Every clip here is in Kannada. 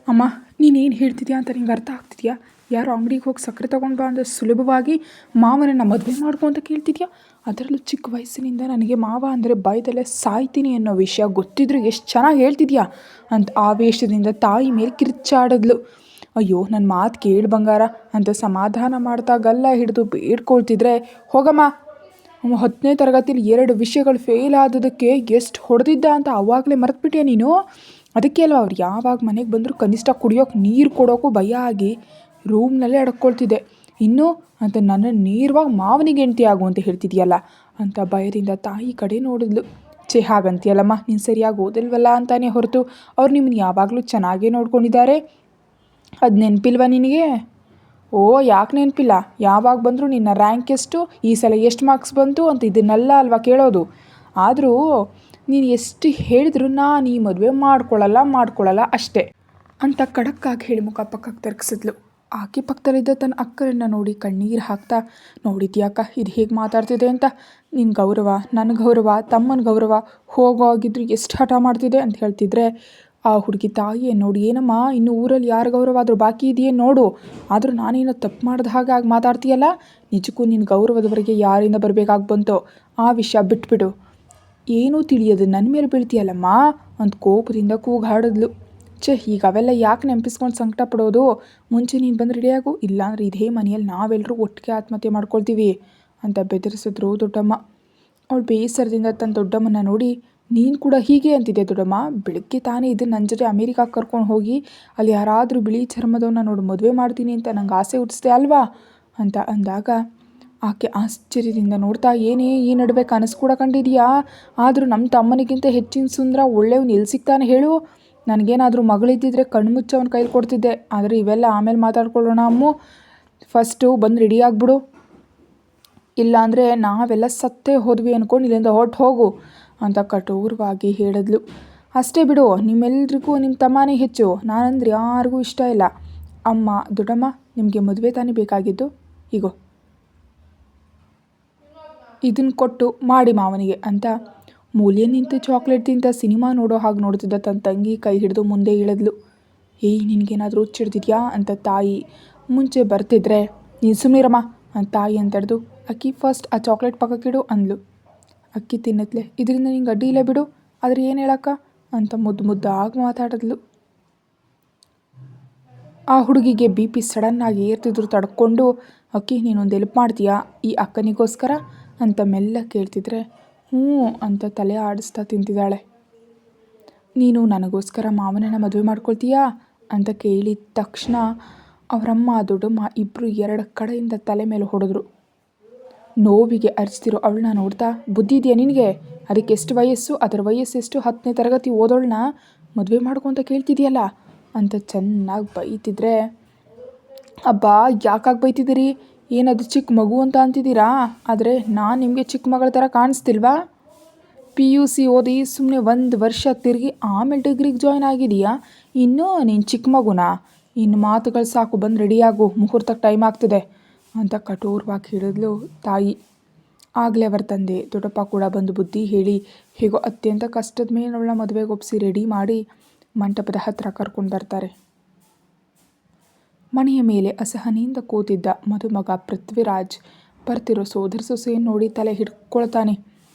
ಅಮ್ಮ ನೀನೇನು ಹೇಳ್ತಿದ್ಯಾ ಅಂತ ನಿಂಗೆ ಅರ್ಥ ಆಗ್ತಿದೆಯಾ? ಯಾರೋ ಅಂಗಡಿಗೆ ಹೋಗಿ ಸಕ್ಕರೆ ತೊಗೊಂಡು ಬಾ ಅಂದರೆ ಸುಲಭವಾಗಿ ಮಾವನನ್ನು ಮದುವೆ ಮಾಡ್ಕೊ ಅಂತ ಕೇಳ್ತಿದ್ಯಾ? ಅದರಲ್ಲೂ ಚಿಕ್ಕ ವಯಸ್ಸಿನಿಂದ ನನಗೆ ಮಾವ ಅಂದರೆ ಭಯದಲ್ಲೇ ಸಾಯ್ತೀನಿ ಅನ್ನೋ ವಿಷಯ ಗೊತ್ತಿದ್ರು ಎಷ್ಟು ಚೆನ್ನಾಗಿ ಹೇಳ್ತಿದ್ಯಾ ಅಂತ ಆವೇಶದಿಂದ ತಾಯಿ ಮೇಲೆ ಕಿರ್ಚಾಡಿದ್ಲು. ಅಯ್ಯೋ ನನ್ನ ಮಾತು ಕೇಳು ಬಂಗಾರ ಅಂತ ಸಮಾಧಾನ ಮಾಡ್ತಾ ಗಲ್ಲ ಹಿಡಿದು ಬೇಡ್ಕೊಳ್ತಿದ್ರೆ, ಹೋಗಮ್ಮ 10ನೇ ತರಗತಿಲಿ 2 ವಿಷಯಗಳು ಫೇಲ್ ಆದದಕ್ಕೆ ಎಷ್ಟು ಹೊಡೆದಿದ್ದ ಅಂತ ಆವಾಗಲೇ ಮರೆತುಬಿಟ್ಯಾ ನೀನು? ಅದಕ್ಕೆ ಅಲ್ವ ಅವ್ರು ಯಾವಾಗ ಮನೆಗೆ ಬಂದರೂ ಕನಿಷ್ಠ ಕುಡಿಯೋಕೆ ನೀರು ಕೊಡೋಕ್ಕೂ ಭಯ ಆಗಿ ರೂಮ್ನಲ್ಲೇ ಅಡ್ಕೊಳ್ತಿದ್ದೆ. ಇನ್ನೂ ಅಂತ ನನ್ನ ನೇರವಾಗಿ ಮಾವನಿಗೆ ಹೆಂಡ್ತಿ ಆಗು ಅಂತ ಹೇಳ್ತಿದ್ಯಲ್ಲ ಅಂತ ಭಯದಿಂದ ತಾಯಿ ಕಡೆ ನೋಡಿದ್ಲು. ಹಾಗಂತೀಯಲ್ಲಮ್ಮ, ನೀನು ಸರಿಯಾಗಿ ಓದಿಲ್ವಲ್ಲ ಅಂತಾನೆ ಹೊರತು ಅವ್ರು ನಿಮ್ಮನ್ನು ಯಾವಾಗಲೂ ಚೆನ್ನಾಗೇ ನೋಡ್ಕೊಂಡಿದ್ದಾರೆ. ಅದು ನೆನಪಿಲ್ವ ನಿನಗೆ? ಓ ಯಾಕೆ ನೆನಪಿಲ್ಲ? ಯಾವಾಗ ಬಂದರೂ ನಿನ್ನ ರ್ಯಾಂಕ್ ಎಷ್ಟು, ಈ ಸಲ ಎಷ್ಟು ಮಾರ್ಕ್ಸ್ ಬಂತು ಅಂತ ಇದನ್ನೆಲ್ಲ ಅಲ್ವಾ ಕೇಳೋದು. ಆದರೂ ನೀನು ಎಷ್ಟು ಹೇಳಿದ್ರು ನಾನು ಈ ಮದುವೆ ಮಾಡ್ಕೊಳ್ಳಲ್ಲ ಅಷ್ಟೇ ಅಂತ ಖಡಕ್ಕಾಗಿ ಹೇಳಿ ಮುಖ ಪಕ್ಕಕ್ಕೆ ತಿರುಗಿಸಿದ್ಲು. ಆಕೆ ಪಕ್ಕದಲ್ಲಿದ್ದ ತನ್ನ ಅಕ್ಕರನ್ನು ನೋಡಿ ಕಣ್ಣೀರು ಹಾಕ್ತಾ, ನೋಡಿದ್ಯಾಕ ಇದು ಹೇಗೆ ಮಾತಾಡ್ತಿದೆ ಅಂತ? ನಿನ್ನ ಗೌರವ, ನನ್ನ ಗೌರವ, ತಮ್ಮನ ಗೌರವ ಹೋಗೋಗಿದ್ರು ಎಷ್ಟು ಹಠ ಮಾಡ್ತಿದೆ ಅಂತ ಹೇಳ್ತಿದ್ರೆ ಆ ಹುಡುಗಿ ತಾಯಿಯೇ ನೋಡಿ, ಏನಮ್ಮ ಇನ್ನು ಊರಲ್ಲಿ ಯಾರ ಗೌರವ ಆದರೂ ಬಾಕಿ ಇದೆಯೇ ನೋಡು, ಆದರೂ ನಾನೇನೋ ತಪ್ಪು ಮಾಡಿದ ಹಾಗೆ ಆಗಿ ಮಾತಾಡ್ತೀಯಲ್ಲ, ನಿಜಕ್ಕೂ ನಿನ್ನ ಗೌರವದವರೆಗೆ ಯಾರಿಂದ ಬರಬೇಕಾಗಿ ಬಂತೋ ಆ ವಿಷಯ ಬಿಟ್ಬಿಡು, ಏನೂ ತಿಳಿಯೋದು ನನ್ನ ಮೇಲೆ ಬೀಳ್ತೀಯಲ್ಲಮ್ಮ ಅಂತ ಕೋಪದಿಂದ ಕೂಗಾಡಿದ್ಲು. ಈಗ ಅವೆಲ್ಲ ಯಾಕೆ ನೆನಪಿಸ್ಕೊಂಡು ಸಂಕಟ ಪಡೋದು? ಮುಂಚೆ ನೀನು ಬಂದು ರೆಡಿಯಾಗು, ಇಲ್ಲಾಂದರೆ ಇದೇ ಮನೆಯಲ್ಲಿ ನಾವೆಲ್ಲರೂ ಒಟ್ಟಿಗೆ ಆತ್ಮಹತ್ಯೆ ಮಾಡ್ಕೊಳ್ತೀವಿ ಅಂತ ಬೆದರಿಸಿದ್ರು ದೊಡ್ಡಮ್ಮ. ಅವಳು ಬೇಸರದಿಂದ ತನ್ನ ದೊಡ್ಡಮ್ಮನ ನೋಡಿ, ನೀನು ಕೂಡ ಹೀಗೆ ಅಂತಿದ್ದೆ ದೊಡ್ಡಮ್ಮ? ಬೆಳಗ್ಗೆ ತಾನೇ ಇದನ್ನು ನನ್ನ ಜೊತೆ ಅಮೇರಿಕಾಗೆ ಕರ್ಕೊಂಡು ಹೋಗಿ ಅಲ್ಲಿ ಯಾರಾದರೂ ಬಿಳಿ ಚರ್ಮದವನ್ನ ನೋಡಿ ಮದುವೆ ಮಾಡ್ತೀನಿ ಅಂತ ನಂಗೆ ಆಸೆ ಹುಟ್ಟಿಸ್ದೆ ಅಲ್ವಾ ಅಂತ ಅಂದಾಗ ಆಕೆ ಆಶ್ಚರ್ಯದಿಂದ ನೋಡ್ತಾ, ಏನೇ ಈ ನಡುವೆ ಕನಸು ಕೂಡ ಕಂಡಿದೆಯಾ? ಆದರೂ ನಮ್ಮ ತಮ್ಮನಿಗಿಂತ ಹೆಚ್ಚಿನ ಸುಂದರ ಒಳ್ಳೆಯವನು ಎಲ್ಲಿ ಸಿಗ್ತಾನೆ ಹೇಳು? ನನಗೇನಾದರೂ ಮಗಳಿದ್ದಿದ್ರೆ ಕಣ್ಮುಚ್ಚ ಅವನ ಕೈಲಿ ಕೊಡ್ತಿದ್ದೆ. ಆದರೆ ಇವೆಲ್ಲ ಆಮೇಲೆ ಮಾತಾಡ್ಕೊಳ್ಳೋಣ ಅಮ್ಮು, ಫಸ್ಟು ಬಂದು ರೆಡಿ ಆಗಿಬಿಡು, ಇಲ್ಲಾಂದರೆ ನಾವೆಲ್ಲ ಸತ್ತೇ ಹೋದ್ವಿ ಅಂದ್ಕೊಂಡು ಇಲ್ಲಿಂದ ಹೊರಟು ಹೋಗು ಅಂತ ಕಠೋರವಾಗಿ ಹೇಳಿದ್ಲು. ಅಷ್ಟೇ ಬಿಡು, ನಿಮ್ಮೆಲ್ರಿಗೂ ನಿಮ್ಮ ತಮ್ಮನೇ ಹೆಚ್ಚು, ನಾನಂದ್ರೆ ಯಾರಿಗೂ ಇಷ್ಟ ಇಲ್ಲ. ಅಮ್ಮ ದೊಡ್ಡಮ್ಮ, ನಿಮಗೆ ಮದುವೆ ತಾನೇ ಬೇಕಾಗಿದ್ದು, ಈಗೋ ಇದನ್ನು ಕೊಟ್ಟು ಮಾಡಿ ಮಾವನಿಗೆ ಅಂತ ಮೂಲೆ ನಿಂತು ಚಾಕ್ಲೇಟ್ ತಿಂತ ಸಿನಿಮಾ ನೋಡೋ ಹಾಗೆ ನೋಡ್ತಿದ್ದ ತನ್ನ ತಂಗಿ ಕೈ ಹಿಡಿದು ಮುಂದೆ ಇಳಿದ್ಲು. ನಿನಗೇನಾದರೂ ಹುಚ್ಚಿಡ್ದಿದ್ಯಾ ಅಂತ ತಾಯಿ ಮುಂಚೆ ಬರ್ತಿದ್ರೆ, ನೀನು ಸುಮ್ಮನಿರಮ್ಮ ಅಂತ ತಾಯಿ ಅಂತಡ್ದು, ಅಕ್ಕಿ ಫಸ್ಟ್ ಆ ಚಾಕ್ಲೇಟ್ ಪಕ್ಕಕ್ಕಿಡು ಅಂದ್ಲು. ಅಕ್ಕಿ ತಿನ್ನತ್ಲೆ, ಇದರಿಂದ ನಿಂಗೆ ಅಡ್ಡಿ ಇಲ್ಲ ಬಿಡು, ಆದರೆ ಏನು ಹೇಳಕ್ಕ ಅಂತ ಮುದ್ದಾಗಿ ಮಾತಾಡಿದ್ಲು. ಆ ಹುಡುಗಿಗೆ BP ಸಡನ್ನಾಗಿ ಏರ್ತಿದ್ರು ತಡ್ಕೊಂಡು, ಅಕ್ಕಿ ನೀನೊಂದು ಹೆಲ್ಪ್ ಮಾಡ್ತೀಯಾ ಈ ಅಕ್ಕನಿಗೋಸ್ಕರ ಅಂತ ಮೆಲ್ಲ ಕೇಳ್ತಿದ್ರೆ, ಹ್ಞೂ ಅಂತ ತಲೆ ಆಡಿಸ್ತಾ ತಿಂತಿದ್ದಾಳೆ. ನೀನು ನನಗೋಸ್ಕರ ಮಾವನನ್ನು ಮದುವೆ ಮಾಡ್ಕೊಳ್ತೀಯಾ ಅಂತ ಕೇಳಿದ ತಕ್ಷಣ ಅವರಮ್ಮ ದೊಡ್ಡಮ್ಮ ಇಬ್ಬರು 2 ಕಡೆಯಿಂದ ತಲೆ ಮೇಲೆ ಹೊಡೆದ್ರು. ನೋವಿಗೆ ಅರಿಸ್ತಿರೋ ಅವಳನ್ನ ನೋಡ್ತಾ, ಬುದ್ಧಿ ಇದೆಯಾ ನಿನಗೆ? ಅದಕ್ಕೆ ಎಷ್ಟು ವಯಸ್ಸು, ಅದರ ವಯಸ್ಸೆಷ್ಟು, 10ನೇ ತರಗತಿ ಓದೋಳನ್ನ ಮದುವೆ ಮಾಡ್ಕೊತ ಕೇಳ್ತಿದೆಯಲ್ಲ ಅಂತ ಚೆನ್ನಾಗಿ ಬೈತಿದ್ರೆ, ಅಬ್ಬಾ ಯಾಕಾಗಿ ಬೈತಿದ್ದೀರಿ? ಏನದು ಚಿಕ್ಕ ಮಗು ಅಂತ ಅಂತಿದ್ದೀರಾ? ಆದರೆ ನಾನು ನಿಮಗೆ ಚಿಕ್ಕ ಮಗಳ ಥರ ಕಾಣಿಸ್ತಿಲ್ವಾ? PUC ಓದಿ ಸುಮ್ಮನೆ 1 ವರ್ಷ ತಿರುಗಿ ಆಮೇಲೆ ಡಿಗ್ರಿಗೆ ಜಾಯ್ನ್ ಆಗಿದೆಯಾ? ಇನ್ನೂ ನೀನು ಚಿಕ್ಕ ಮಗುನಾ? ಇನ್ನು ಮಾತುಗಳು ಸಾಕು, ಬಂದು ರೆಡಿಯಾಗು, ಮುಹೂರ್ತಕ್ಕೆ ಟೈಮ್ ಆಗ್ತಿದೆ ಅಂತ ಕಠೋರವಾಗಿ ಹೇಳಿದ್ಲು ತಾಯಿ. ಆಗಲೇ ಅವರ ತಂದೆ ದೊಡ್ಡಪ್ಪ ಕೂಡ ಬಂದು ಬುದ್ಧಿ ಹೇಳಿ ಹೇಗೋ ಅತ್ಯಂತ ಕಷ್ಟದ ಮೇಲೆ ಅವಳ ಮದುವೆಗೆ ಒಪ್ಪಿಸಿ ರೆಡಿ ಮಾಡಿ ಮಂಟಪದ ಹತ್ತಿರ ಕರ್ಕೊಂಡು ಬರ್ತಾರೆ. ಮನೆಯ ಮೇಲೆ ಅಸಹನೆಯಿಂದ ಕೂತಿದ್ದ ಮದುಮಗ ಪೃಥ್ವಿರಾಜ್ ಬರ್ತಿರೋ ಸೋದರ ಸೊಸೆಯನ್ನು ನೋಡಿ ತಲೆ ಹಿಡ್ಕೊಳ್ತಾನೆ.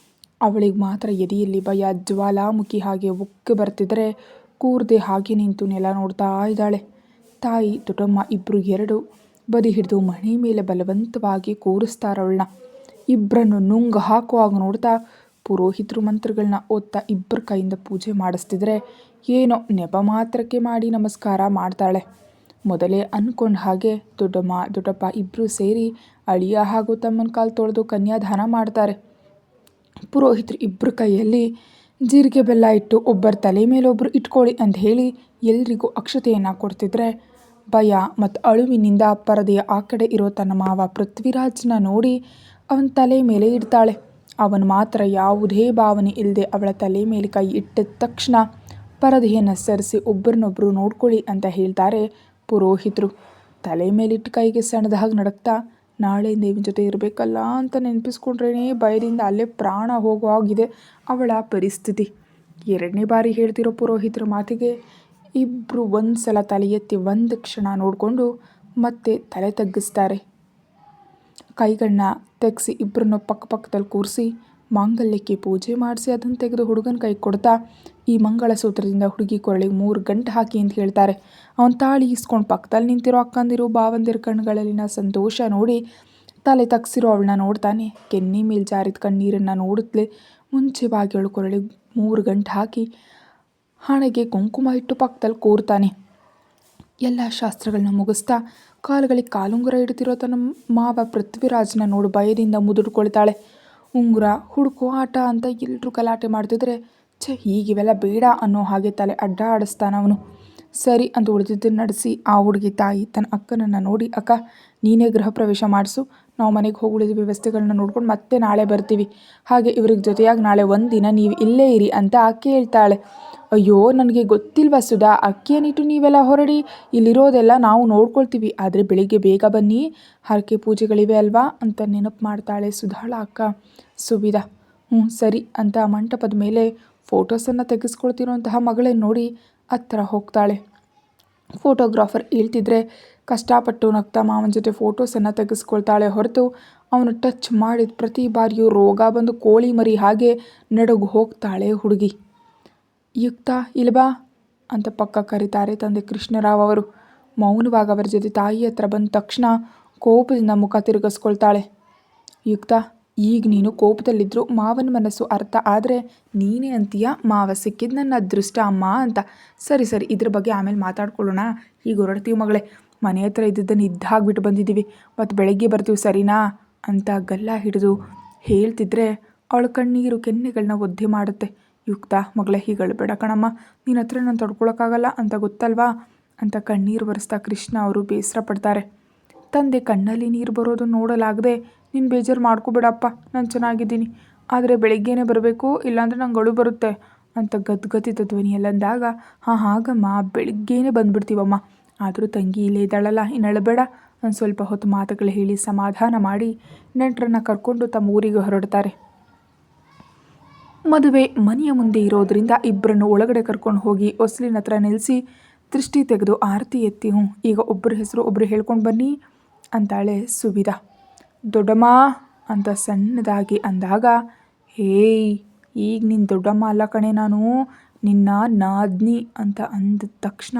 ಅವಳಿಗೆ ಮಾತ್ರ ಎದೆಯಲ್ಲಿ ಭಯ ಜ್ವಾಲಾಮುಖಿ ಹಾಗೆ ಉಕ್ಕಿ ಬರ್ತಿದ್ರೆ ಕೂರ್ದೆ ಹಾಗೆ ನಿಂತು ನೆಲ ನೋಡ್ತಾ ಇದ್ದಾಳೆ. ತಾಯಿ ದೊಡ್ಡಮ್ಮ ಇಬ್ಬರು 2 ಬದಿ ಹಿಡಿದು ಮನೆ ಮೇಲೆ ಬಲವಂತವಾಗಿ ಕೂರಿಸ್ತಾರವಳನ್ನ. ಇಬ್ಬರನ್ನು ನುಂಗು ಹಾಕುವಾಗ ನೋಡ್ತಾ ಪುರೋಹಿತರು ಮಂತ್ರಗಳನ್ನ ಓದ್ತಾ ಇಬ್ಬರ ಕೈಯಿಂದ ಪೂಜೆ ಮಾಡಿಸ್ತಿದ್ರೆ ಏನೋ ನೆಪ ಮಾತ್ರಕ್ಕೆ ಮಾಡಿ ನಮಸ್ಕಾರ ಮಾಡ್ತಾಳೆ. ಮೊದಲೇ ಅಂದ್ಕೊಂಡ ಹಾಗೆ ದೊಡ್ಡಮ್ಮ ದೊಡ್ಡಪ್ಪ ಇಬ್ಬರು ಸೇರಿ ಅಳಿಯ ಹಾಗೂ ತಮ್ಮನ ಕಾಲು ತೊಳೆದು ಕನ್ಯಾದಾನ ಮಾಡ್ತಾರೆ. ಪುರೋಹಿತರು ಇಬ್ಬರ ಕೈಯಲ್ಲಿ ಜೀರಿಗೆ ಬೆಲ್ಲ ಇಟ್ಟು ಒಬ್ಬರ ತಲೆ ಮೇಲೆ ಒಬ್ಬರು ಇಟ್ಕೊಳ್ಳಿ ಅಂತ ಹೇಳಿ ಎಲ್ರಿಗೂ ಅಕ್ಷತೆಯನ್ನು ಕೊಡ್ತಿದ್ರೆ, ಭಯ ಮತ್ತು ಅಳುವಿನಿಂದ ಪರದೆಯ ಆ ಕಡೆ ಇರೋ ತನ್ನ ಮಾವ ಪೃಥ್ವಿರಾಜ್ನ ನೋಡಿ ಅವನ ತಲೆ ಮೇಲೆ ಇಡ್ತಾಳೆ. ಅವನು ಮಾತ್ರ ಯಾವುದೇ ಭಾವನೆ ಇಲ್ಲದೆ ಅವಳ ತಲೆ ಮೇಲೆ ಕೈ ಇಟ್ಟಿದ ತಕ್ಷಣ ಪರದೆಯನ್ನು ಸರಿಸಿ ಒಬ್ಬರನ್ನೊಬ್ಬರು ನೋಡ್ಕೊಳ್ಳಿ ಅಂತ ಹೇಳ್ತಾರೆ ಪುರೋಹಿತರು. ತಲೆ ಮೇಲಿಟ್ಟು ಕೈಗೆ ಸಣ್ಣದ ಹಾಗೆ ನಡಕ್ತಾ, ನಾಳೆಯಿಂದ ಇವನ ಜೊತೆ ಇರಬೇಕಲ್ಲ ಅಂತ ನೆನಪಿಸ್ಕೊಂಡ್ರೇ ಭಯದಿಂದ ಅಲ್ಲೇ ಪ್ರಾಣ ಹೋಗೋ ಆಗಿದೆ ಅವಳ ಪರಿಸ್ಥಿತಿ. 2ನೇ ಬಾರಿ ಹೇಳ್ತಿರೋ ಪುರೋಹಿತರ ಮಾತಿಗೆ ಇಬ್ಬರು ಒಂದು ಸಲ ತಲೆ ಎತ್ತಿ ಒಂದು ಕ್ಷಣ ನೋಡಿಕೊಂಡು ಮತ್ತೆ ತಲೆ ತಗ್ಗಿಸ್ತಾರೆ. ಕೈಗಳನ್ನ ತೆಗೆಸಿ ಇಬ್ಬರನ್ನು ಪಕ್ಕದಲ್ಲಿ ಕೂರಿಸಿ ಮಾಂಗಲ್ಯಕ್ಕೆ ಪೂಜೆ ಮಾಡಿಸಿ ಅದನ್ನು ತೆಗೆದು ಹುಡುಗನ ಕೈ ಕೊಡ್ತಾ ಈ ಮಂಗಳಸೂತ್ರದಿಂದ ಹುಡುಗಿ ಕೊರಳಿಗೆ 3 ಗಂಟೆ ಹಾಕಿ ಅಂತ ಹೇಳ್ತಾರೆ. ಅವನು ತಾಳಿ ಇಸ್ಕೊಂಡು ಪಕ್ಕದಲ್ಲಿ ನಿಂತಿರೋ ಅಕ್ಕಂದಿರು ಭಾವಂದಿರ ಕಣ್ಗಳಲ್ಲಿನ ಸಂತೋಷ ನೋಡಿ ತಲೆ ತಗ್ಸಿರೋ ಅವಳನ್ನ ನೋಡ್ತಾನೆ. ಕೆನ್ನೆ ಮೇಲೆ ಜಾರಿದ ಕಣ್ಣೀರನ್ನು ನೋಡಿದ್ಲೆ ಮುಂಚೆ ಬಾಗಿ ಅವಳು ಕೊರಳಿಗೆ 3 ಗಂಟೆ ಹಾಕಿ ಹಣೆಗೆ ಕುಂಕುಮ ಇಟ್ಟು ಪಕ್ಕದಲ್ಲಿ ಕೂರ್ತಾನೆ. ಎಲ್ಲ ಶಾಸ್ತ್ರಗಳನ್ನ ಮುಗಿಸ್ತಾ ಕಾಲುಗಳಿಗೆ ಕಾಲುಂಗುರ ಇಡ್ತಿರೋ ತನ್ನ ಮಾವ ಪೃಥ್ವಿರಾಜ್ನ ನೋಡು ಭಯದಿಂದ ಮುದುಡ್ಕೊಳ್ತಾಳೆ. ಉಂಗುರ ಹುಡುಕು ಆಟ ಅಂತ ಎಲ್ಲರೂ ಗಲಾಟೆ ಮಾಡ್ತಿದ್ರೆ ಹೀಗಿವೆಲ್ಲ ಬೇಡ ಅನ್ನೋ ಹಾಗೆ ತಲೆ ಅಡ್ಡ ಆಡಿಸ್ತಾನವನು. ಸರಿ ಅಂತ ಉಳಿದಿದ್ದನ್ನು ನಡೆಸಿ ಆ ಹುಡುಗಿ ತಾಯಿ ತನ್ನ ಅಕ್ಕನನ್ನು ನೋಡಿ, ಅಕ್ಕ ನೀನೇ ಗೃಹ ಪ್ರವೇಶ ಮಾಡಿಸು, ನಾವು ಮನೆಗೆ ಹೋಗಿ ಉಳಿದ ವ್ಯವಸ್ಥೆಗಳನ್ನ ನೋಡ್ಕೊಂಡು ಮತ್ತೆ ನಾಳೆ ಬರ್ತೀವಿ, ಹಾಗೆ ಇವ್ರಿಗೆ ಜೊತೆಯಾಗಿ ನಾಳೆ ಒಂದಿನ ನೀವು ಇಲ್ಲೇ ಇರಿ ಅಂತ ಕೇಳ್ತಾಳೆ. ಅಯ್ಯೋ ನನಗೆ ಗೊತ್ತಿಲ್ವ ಸುಧಾ, ಅಕ್ಕಿಯನ್ನಿಟ್ಟು ನೀವೆಲ್ಲ ಹೊರಡಿ, ಇಲ್ಲಿರೋದೆಲ್ಲ ನಾವು ನೋಡ್ಕೊಳ್ತೀವಿ, ಆದರೆ ಬೆಳಿಗ್ಗೆ ಬೇಗ ಬನ್ನಿ, ಹರಕೆ ಪೂಜೆಗಳಿವೆ ಅಲ್ವಾ ಅಂತ ನೆನಪು ಮಾಡ್ತಾಳೆ ಸುಧಾಳ ಅಕ್ಕ ಸುವಿಧಾ. ಸರಿ ಅಂತ ಮಂಟಪದ ಮೇಲೆ ಫೋಟೋಸನ್ನು ತೆಗೆಸ್ಕೊಳ್ತಿರೋಂತಹ ಮಗಳನ್ನ ನೋಡಿ ಹತ್ರ ಹೋಗ್ತಾಳೆ. ಫೋಟೋಗ್ರಾಫರ್ ಹೇಳ್ತಿದ್ರೆ ಕಷ್ಟಪಟ್ಟು ನಗ್ತಾ ಮಾವನ ಜೊತೆ ಫೋಟೋಸನ್ನು ತೆಗೆಸ್ಕೊಳ್ತಾಳೆ ಹೊರತು ಅವನು ಟಚ್ ಮಾಡಿದ ಪ್ರತಿ ಬಾರಿಯೂ ರೋಗ ಬಂದು ಕೋಳಿ ಮರಿ ಹಾಗೆ ನಡುಗು ಹೋಗ್ತಾಳೆ ಹುಡುಗಿ. ಯುಕ್ತ ಇಲ್ಬಾ ಅಂತ ಪಕ್ಕ ಕರೀತಾರೆ ತಂದೆ ಕೃಷ್ಣರಾವ್ ಅವರು. ಮೌನವಾಗಿ ಅವರ ಜೊತೆ ತಾಯಿ ಹತ್ರ ಬಂದ ತಕ್ಷಣ ಕೋಪದಿಂದ ಮುಖ ತಿರುಗಿಸ್ಕೊಳ್ತಾಳೆ. ಯುಕ್ತ, ಈಗ ನೀನು ಕೋಪದಲ್ಲಿದ್ದರೂ ಮಾವನ ಮನಸ್ಸು ಅರ್ಥ ಆದರೆ ನೀನೇ ಅಂತೀಯ ಮಾವ ಸಿಕ್ಕಿದ್ದು ನನ್ನ ಅದೃಷ್ಟ ಅಮ್ಮ ಅಂತ. ಸರಿ ಇದ್ರ ಬಗ್ಗೆ ಆಮೇಲೆ ಮಾತಾಡ್ಕೊಳ್ಳೋಣ, ಈಗ ಹೊರಡ್ತೀವಿ ಮಗಳೇ, ಮನೆ ಹತ್ರ ಇದ್ದಿದ್ದನ್ನು ಇದ್ದಾಗ್ಬಿಟ್ಟು ಬಂದಿದ್ದೀವಿ, ಮತ್ತು ಬೆಳಗ್ಗೆ ಬರ್ತೀವಿ ಸರಿನಾ ಅಂತ ಗಲ್ಲ ಹಿಡಿದು ಹೇಳ್ತಿದ್ರೆ ಅವಳ ಕಣ್ಣೀರು ಕೆನ್ನೆಗಳನ್ನ ಒದ್ದೆ ಮಾಡುತ್ತೆ. ಯುಕ್ತ ಮಗಳೇ ಹೀಗಳ್ಬೇಡ ಕಣಮ್ಮ, ನಿನ್ನ ಹತ್ರ ನಾನು ತಡ್ಕೊಳಕ್ಕಾಗಲ್ಲ ಅಂತ ಗೊತ್ತಲ್ವಾ ಅಂತ ಕಣ್ಣೀರು ಒರೆಸ್ತಾ ಕೃಷ್ಣ ಅವರು ಬೇಸರ ಪಡ್ತಾರೆ. ತಂದೆ ಕಣ್ಣಲ್ಲಿ ನೀರು ಬರೋದು ನೋಡಲಾಗದೆ, ನೀನು ಬೇಜಾರು ಮಾಡ್ಕೋಬೇಡಪ್ಪ, ನಾನು ಚೆನ್ನಾಗಿದ್ದೀನಿ, ಆದರೆ ಬೆಳಿಗ್ಗೆನೇ ಬರಬೇಕು, ಇಲ್ಲಾಂದರೆ ನಂಗೆ ಅಳು ಬರುತ್ತೆ ಅಂತ ಗದ್ಗದಿತ ಧ್ವನಿಯಲ್ಲಂದಾಗ, ಹಾಗಮ್ಮ ಬೆಳಿಗ್ಗೆನೇ ಬಂದುಬಿಡ್ತೀವಮ್ಮ, ಆದರೂ ತಂಗಿ ಇಲ್ಲೇ ಇದ್ದಾಳಲ್ಲ ಇನ್ನು ಅಳಬೇಡ ನಾನು ಸ್ವಲ್ಪ ಹೊತ್ತು ಮಾತುಗಳು ಹೇಳಿ ಸಮಾಧಾನ ಮಾಡಿ ನೆಂಟರನ್ನು ಕರ್ಕೊಂಡು ತಮ್ಮ ಊರಿಗೆ ಹೊರಡ್ತಾರೆ. ಮದುವೆ ಮನೆಯ ಮುಂದೆ ಇರೋದ್ರಿಂದ ಇಬ್ಬರನ್ನು ಒಳಗಡೆ ಕರ್ಕೊಂಡು ಹೋಗಿ ಹೊಸ್ಲಿನ ಹತ್ರ ನಿಲ್ಲಿಸಿ ದೃಷ್ಟಿ ತೆಗೆದು ಆರತಿ ಎತ್ತಿ ಈಗ ಒಬ್ಬರ ಹೆಸರು ಒಬ್ಬರು ಹೇಳ್ಕೊಂಡು ಬನ್ನಿ ಅಂತಾಳೆ ಸುವಿಧಾ. ದೊಡ್ಡಮ್ಮ ಅಂತ ಸಣ್ಣದಾಗಿ ಅಂದಾಗ, ಹೇಯ್ ಈಗ ನಿನ್ನ ದೊಡ್ಡಮ್ಮ ಅಲ್ಲ ಕಣೆ, ನಾನು ನಿನ್ನ ನಾದ್ನಿ ಅಂತ ಅಂದ ತಕ್ಷಣ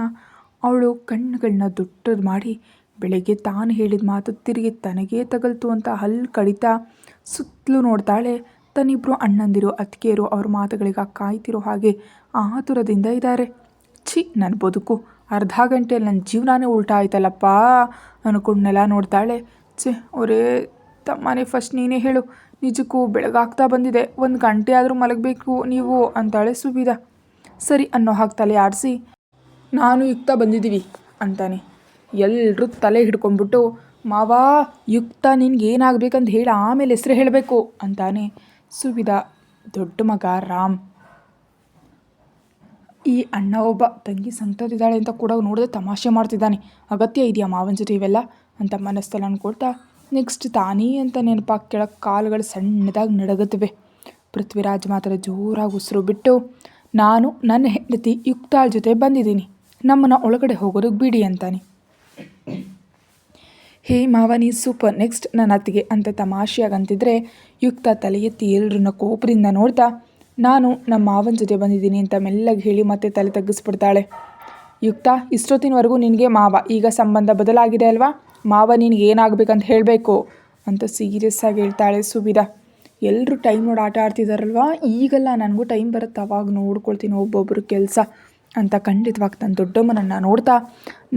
ಅವಳು ಕಣ್ಣುಗಳನ್ನ ದೊಡ್ಡದು ಮಾಡಿ ಬೆಳಗ್ಗೆ ತಾನು ಹೇಳಿದ ಮಾತು ತಿರುಗಿ ತನಗೇ ತಗಲ್ತು ಅಂತ ಹಲ್ಲು ಕಡಿತಾ ಸುತ್ತಲೂ ನೋಡ್ತಾಳೆ. ತನ್ನಿಬ್ಬರು ಅಣ್ಣಂದಿರು ಅತ್ತಿಗೆಯರು ಅವ್ರ ಮಾತುಗಳಿಗೆ ಕಾಯ್ತಿರೋ ಹಾಗೆ ಆತುರದಿಂದ ಇದ್ದಾರೆ. ನನ್ನ ಬದುಕು ಅರ್ಧ ಗಂಟೆಯಲ್ಲಿ ನನ್ನ ಜೀವನಾನೇ ಉಲ್ಟಾ ಆಯ್ತಲ್ಲಪ್ಪ ಅಂದ್ಕೊಂಡೆಲ್ಲ ನೋಡ್ತಾಳೆ. ಅವರೇ ತಮ್ಮನೇ ಫಸ್ಟ್ ನೀನೇ ಹೇಳು, ನಿಜಕ್ಕೂ ಬೆಳಗಾಗ್ತಾ ಬಂದಿದೆ, 1 ಗಂಟೆ ಆದರೂ ಮಲಗಬೇಕು ನೀವು ಅಂತಾಳೆ ಸುವಿಧಾ. ಸರಿ ಅನ್ನೋ ಹಾಗೆ ತಲೆ ಆಡಿಸಿ, ನಾನು ಯುಕ್ತ ಬಂದಿದ್ದೀವಿ ಅಂತಾನೆ. ಎಲ್ಲರೂ ತಲೆ ಹಿಡ್ಕೊಂಡ್ಬಿಟ್ಟು, ಮಾವಾ ಯುಕ್ತ ನಿನ್ಗೆ ಏನಾಗಬೇಕಂತ ಹೇಳಿ ಆಮೇಲೆ ಹೆಸರು ಹೇಳಬೇಕು ಅಂತಾನೆ. ಸುವಿಧಾ ದೊಡ್ಡ ಮಗ ರಾಮ್. ಈ ಅಣ್ಣ ಒಬ್ಬ ತಂಗಿ ಸಂಕಟದಿದ್ದಾಳೆ ಅಂತ ಕೂಡ ನೋಡಿದ್ರೆ ತಮಾಷೆ ಮಾಡ್ತಿದ್ದಾನೆ, ಅಗತ್ಯ ಇದೆಯಾ ಮಾವನ ಜೊತೆ ಇವೆಲ್ಲ ಅಂತ ಮನಸ್ಸಲ್ಲಿ ಅಂದ್ಕೊಳ್ತಾ ನೆಕ್ಸ್ಟ್ ತಾನೇ ಅಂತ ನೆನಪಾಗಿ ಕೆಳಗೆ ಕಾಲುಗಳು ಸಣ್ಣದಾಗಿ ನಡಗುತ್ತವೆ. ಪೃಥ್ವಿರಾಜ್ ಮಾತ್ರ ಜೋರಾಗಿ ಉಸಿರು ಬಿಟ್ಟು, ನಾನು ನನ್ನ ಹೆಂಡತಿ ಯುಕ್ತಾಳ ಜೊತೆ ಬಂದಿದ್ದೀನಿ, ನಮ್ಮನ್ನು ಒಳಗಡೆ ಹೋಗೋದಕ್ಕೆ ಬಿಡಿ ಅಂತಾನೆ. ಹೇ ಮಾವ ನೀ ಸೂಪರ್, ನೆಕ್ಸ್ಟ್ ನನ್ನ ಅತ್ತಿಗೆ ಅಂತ ತಮಾಷೆಯಾಗಂತಿದ್ರೆ ಯುಕ್ತ ತಲೆ ಎತ್ತಿ ಎಲ್ಲರನ್ನ ಕೋಪದಿಂದ ನೋಡ್ತಾ, ನಾನು ನಮ್ಮ ಮಾವನ ಜೊತೆ ಬಂದಿದ್ದೀನಿ ಅಂತ ಮೆಲ್ಲಗೆ ಹೇಳಿ ಮತ್ತೆ ತಲೆ ತಗ್ಗಿಸ್ಬಿಡ್ತಾಳೆ. ಯುಕ್ತ ಇಷ್ಟೊತ್ತಿನವರೆಗೂ ನಿನಗೆ ಮಾವ, ಈಗ ಸಂಬಂಧ ಬದಲಾಗಿದೆ ಅಲ್ವಾ, ಮಾವ ನಿನಗೆ ಏನಾಗಬೇಕಂತ ಹೇಳಬೇಕು ಅಂತ ಸೀರಿಯಸ್ ಆಗಿ ಹೇಳ್ತಾಳೆ ಸುವಿಧಾ. ಎಲ್ಲರೂ ಟೈಮ್ ನೋಡಿ ಆಟ ಆಡ್ತಿದ್ದಾರಲ್ವ, ಈಗೆಲ್ಲ ನನಗೂ ಟೈಮ್ ಬರುತ್ತೆ, ಅವಾಗ ನೋಡ್ಕೊಳ್ತೀನಿ ಒಬ್ಬೊಬ್ಬರು ಕೆಲಸ ಅಂತ ಖಂಡಿತವಾಗಿ ತನ್ನ ದೊಡ್ಡಮ್ಮನನ್ನು ನೋಡ್ತಾ,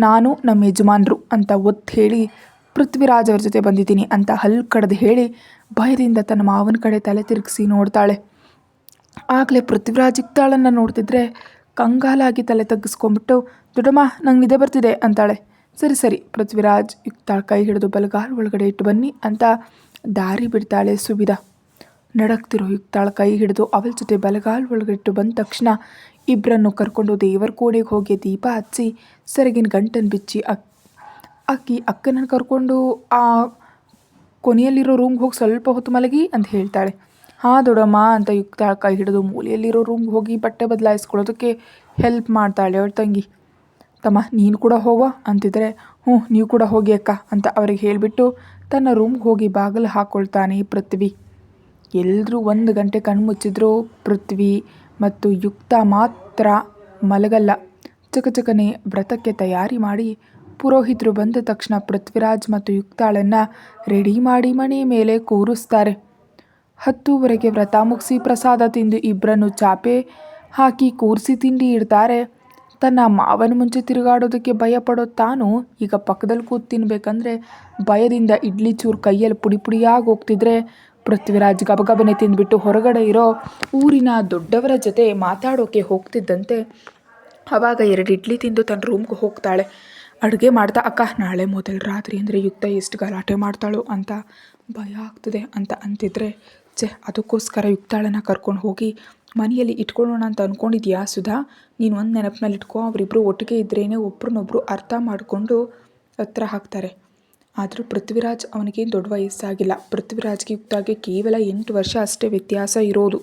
ನಾನು ನಮ್ಮ ಯಜಮಾನ್ರು ಅಂತ ಒತ್ತು ಹೇಳಿ ಪೃಥ್ವಿರಾಜ್ ಅವ್ರ ಜೊತೆ ಬಂದಿದ್ದೀನಿ ಅಂತ ಹಲ್ಲು ಕಡ್ದು ಹೇಳಿ ಭಯದಿಂದ ತನ್ನ ಮಾವನ ಕಡೆ ತಲೆ ತಿರುಗಿಸಿ ನೋಡ್ತಾಳೆ. ಆಗಲೇ ಪೃಥ್ವಿರಾಜ್ ಯುಕ್ತಾಳನ್ನು ನೋಡ್ತಿದ್ರೆ ಕಂಗಾಲಾಗಿ ತಲೆ ತಗ್ಗಿಸ್ಕೊಂಡ್ಬಿಟ್ಟು, ದೊಡ್ಡಮ್ಮ ನಂಗೆ ನಿದ್ದೆ ಬರ್ತಿದೆ ಅಂತಾಳೆ. ಸರಿ ಪೃಥ್ವಿರಾಜ್ ಯುಕ್ತಾಳ ಕೈ ಹಿಡಿದು ಬಲಗಾಲು ಒಳಗಡೆ ಇಟ್ಟು ಬನ್ನಿ ಅಂತ ದಾರಿ ಬಿಡ್ತಾಳೆ ಸುವಿಧಾ. ನಡಕ್ತಿರೋ ಯುಕ್ತಾಳ ಕೈ ಹಿಡಿದು ಅವಳ ಜೊತೆ ಬಲಗಾಲು ಒಳಗಡೆ ಇಟ್ಟು ಬಂದ ತಕ್ಷಣ ಇಬ್ಬರನ್ನು ಕರ್ಕೊಂಡು ದೇವರ ಕೋಣೆಗೆ ಹೋಗಿ ದೀಪ ಹಚ್ಚಿ ಸೆರಗಿನ ಗಂಟನ್ನು ಬಿಚ್ಚಿ ಅಕ್ಕನನ್ನು ಕರ್ಕೊಂಡು ಆ ಕೊನೆಯಲ್ಲಿರೋ ರೂಮ್ಗೆ ಹೋಗಿ ಸ್ವಲ್ಪ ಹೊತ್ತು ಮಲಗಿ ಅಂತ ಹೇಳ್ತಾಳೆ. ದೊಡ್ಡಮ್ಮ ಅಂತ ಯುಕ್ತಾಳ ಕೈ ಹಿಡಿದು ಮೂಲೆಯಲ್ಲಿರೋ ರೂಮ್ಗೆ ಹೋಗಿ ಬಟ್ಟೆ ಬದಲಾಯಿಸ್ಕೊಳ್ಳೋದಕ್ಕೆ ಹೆಲ್ಪ್ ಮಾಡ್ತಾಳೆ ಅವಳ ತಂಗಿ. ತಮ್ಮ ನೀನು ಕೂಡ ಹೋಗೋ ಅಂತಿದ್ರೆ, ಹ್ಞೂ ನೀವು ಕೂಡ ಹೋಗಿ ಅಕ್ಕ ಅಂತ ಅವ್ರಿಗೆ ಹೇಳಿಬಿಟ್ಟು ತನ್ನ ರೂಮ್ಗೆ ಹೋಗಿ ಬಾಗಿಲು ಹಾಕ್ಕೊಳ್ತಾನೆ ಪೃಥ್ವಿ. ಎಲ್ಲರೂ 1 ಗಂಟೆ ಕಣ್ಮುಚ್ಚಿದ್ರು. ಪೃಥ್ವಿ ಮತ್ತು ಯುಕ್ತ ಮಾತ್ರ ಮಲಗಲ್ಲ. ಚಕಚಕನೆ ವ್ರತಕ್ಕೆ ತಯಾರಿ ಮಾಡಿ ಪುರೋಹಿತರು ಬಂದ ತಕ್ಷಣ ಪೃಥ್ವಿರಾಜ್ ಮತ್ತು ಯುಕ್ತಾಳನ್ನು ರೆಡಿ ಮಾಡಿ ಮನೆ ಮೇಲೆ ಕೂರಿಸ್ತಾರೆ. 10:00ವರೆಗೆ ವ್ರತ ಮುಗಿಸಿ ಪ್ರಸಾದ ತಿಂದು ಇಬ್ಬರನ್ನು ಚಾಪೆ ಹಾಕಿ ಕೂರಿಸಿ ತಿಂಡಿ ಇಡ್ತಾರೆ. ತನ್ನ ಮಾವನ ಮುಂಚೆ ತಿರುಗಾಡೋದಕ್ಕೆ ಭಯಪಡೋ ತಾನು ಈಗ ಪಕ್ಕದಲ್ಲಿ ಕೂತು ತಿನ್ಬೇಕಂದ್ರೆ ಭಯದಿಂದ ಇಡ್ಲಿ ಚೂರು ಕೈಯಲ್ಲಿ ಪುಡಿ ಪುಡಿಯಾಗಿ ಹೋಗ್ತಿದ್ರೆ ಪೃಥ್ವಿರಾಜ್ ಗಬಗಬನೆ ತಿಂದ್ಬಿಟ್ಟು ಹೊರಗಡೆ ಇರೋ ಊರಿನ ದೊಡ್ಡವರ ಜೊತೆ ಮಾತಾಡೋಕೆ ಹೋಗ್ತಿದ್ದಂತೆ ಆವಾಗ 2 ಇಡ್ಲಿ ತಿಂದು ತನ್ನ ರೂಮ್ಗೆ ಹೋಗ್ತಾಳೆ. ಅಡುಗೆ ಮಾಡ್ತಾ, ಅಕ್ಕ ನಾಳೆ ಮೊದಲ ರಾತ್ರಿ ಅಂದರೆ ಯುಕ್ತ ಎಷ್ಟು ಗಲಾಟೆ ಮಾಡ್ತಾಳೋ ಅಂತ ಭಯ ಆಗ್ತದೆ ಅಂತ ಅಂತಿದ್ರೆ, ಅದಕ್ಕೋಸ್ಕರ ಯುಕ್ತಾಳನ್ನು ಕರ್ಕೊಂಡು ಹೋಗಿ ಮನೆಯಲ್ಲಿ ಇಟ್ಕೊಳ್ಳೋಣ ಅಂತ ಅಂದ್ಕೊಂಡಿದ್ಯಾ ಸುಧಾ? ನೀನು ಒಂದು ನೆನಪಿನಲ್ಲಿ ಇಟ್ಕೊ, ಅವರಿಬ್ಬರು ಒಟ್ಟಿಗೆ ಇದ್ರೇ ಒಬ್ರನ್ನೊಬ್ರು ಅರ್ಥ ಮಾಡಿಕೊಂಡು ಹತ್ರ ಹಾಕ್ತಾರೆ. ಆದರೂ ಪೃಥ್ವಿರಾಜ್ ಅವನಿಗೇನು ದೊಡ್ಡ ವಯಸ್ಸಾಗಿಲ್ಲ. ಪೃಥ್ವಿರಾಜ್ಗೆ ಯುಕ್ತಾಗೆ ಕೇವಲ 8 ವರ್ಷ ಅಷ್ಟೇ ವ್ಯತ್ಯಾಸ ಇರೋದು.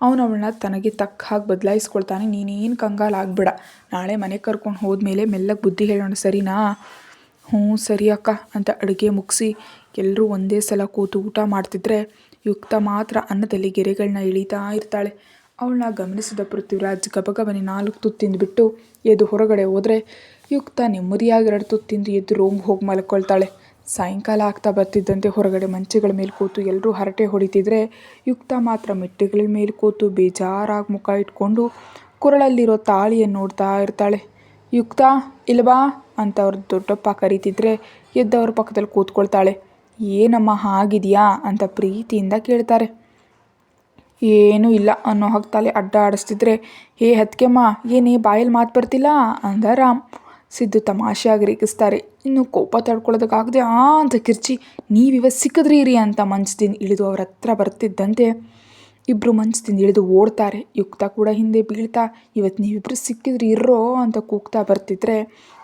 ಅವಳನ್ನ ತನಗೆ ತಕ್ಕ ಹಾಗೆ ಬದಲಾಯಿಸ್ಕೊಳ್ತಾನೆ. ನೀನೇನು ಕಂಗಾಲಾಗ್ಬೇಡ, ನಾಳೆ ಮನೆಗೆ ಕರ್ಕೊಂಡು ಹೋದ್ಮೇಲೆ ಮೆಲ್ಲಗೆ ಬುದ್ಧಿ ಹೇಳೋಣ, ಸರಿನಾ? ಹ್ಞೂ ಸರಿ ಅಕ್ಕ ಅಂತ ಅಡುಗೆ ಮುಗಿಸಿ ಎಲ್ಲರೂ ಒಂದೇ ಸಲ ಕೂತು ಊಟ ಮಾಡ್ತಿದ್ರೆ ಯುಕ್ತ ಮಾತ್ರ ಅನ್ನದಲ್ಲಿ ಗೆರೆಗಳನ್ನ ಇಳಿತಾ ಇರ್ತಾಳೆ. ಅವಳನ್ನ ಗಮನಿಸಿದ ಪೃಥ್ವಿರಾಜ್ ಗಬಗಬನೆ 4 ತುತ್ತು ತಿಂದುಬಿಟ್ಟು ಎದ್ದು ಹೊರಗಡೆ ಹೋದರೆ ಯುಕ್ತ ನೆಮ್ಮದಿಯಾಗಿ 2 ತುತ್ತು ತಿಂದು ಎದ್ದು ರೂಮ್ಗೆ ಹೋಗಿ ಮಲ್ಕೊಳ್ತಾಳೆ. ಸಾಯಂಕಾಲ ಆಗ್ತಾ ಬರ್ತಿದ್ದಂತೆ ಹೊರಗಡೆ ಮಂಚಗಳ ಮೇಲೆ ಕೂತು ಎಲ್ಲರೂ ಹರಟೆ ಹೊಡಿತಿದ್ರೆ ಯುಕ್ತ ಮಾತ್ರ ಮೆಟ್ಟೆಗಳ ಮೇಲೆ ಕೂತು ಬೇಜಾರಾಗಿ ಮುಖ ಇಟ್ಕೊಂಡು ಕೊರಳಲ್ಲಿರೋ ತಾಳಿಯನ್ನು ನೋಡ್ತಾ ಇರ್ತಾಳೆ. ಯುಕ್ತ ಇಲ್ವಾ ಅಂತ ಅವ್ರ ದೊಡ್ಡಪ್ಪ ಕರೀತಿದ್ರೆ ಎದ್ದವ್ರ ಪಕ್ಕದಲ್ಲಿ ಕೂತ್ಕೊಳ್ತಾಳೆ. ಏನಮ್ಮ ಹಾಗಿದೆಯಾ ಅಂತ ಪ್ರೀತಿಯಿಂದ ಕೇಳ್ತಾರೆ. ಏನೂ ಇಲ್ಲ ಅನ್ನೋ ಹಾಗೆ ತಲೆ ಅಡ್ಡ ಆಡಿಸ್ತಿದ್ರೆ, ಹೇ ಹತ್ಕೆಮ್ಮ ಏನೇ ಬಾಯಲ್ಲಿ ಮಾತು ಬರ್ತಿಲ್ಲ ಅಂದ ರಾಮ್. ಸಿದ್ದು ತಮಾಷೆಯಾಗಿ ರೇಗಿಸ್ತಾರೆ. ಇನ್ನು ಕೋಪ ತಡ್ಕೊಳ್ಳೋದಕ್ಕಾಗದೆ ಅಂತ ಕಿರ್ಚಿ, ನೀವಿವತ್ತು ಸಿಕ್ಕಿದ್ರಿ ರೀ ಅಂತ ಮಂಚದಿಂದ ಇಳಿದು ಅವ್ರ ಹತ್ರ ಬರ್ತಿದ್ದಂತೆ ಇಬ್ಬರು ಮಂಚದಿಂದ ಇಳಿದು ಓಡ್ತಾರೆ. ಯುಕ್ತ ಕೂಡ ಹಿಂದೆ ಬೀಳ್ತಾ, ಇವತ್ತು ನೀವಿಬ್ಬರು ಸಿಕ್ಕಿದ್ರಿ ಇರ್ರೋ ಅಂತ ಕೂಗ್ತಾ ಬರ್ತಿದ್ರೆ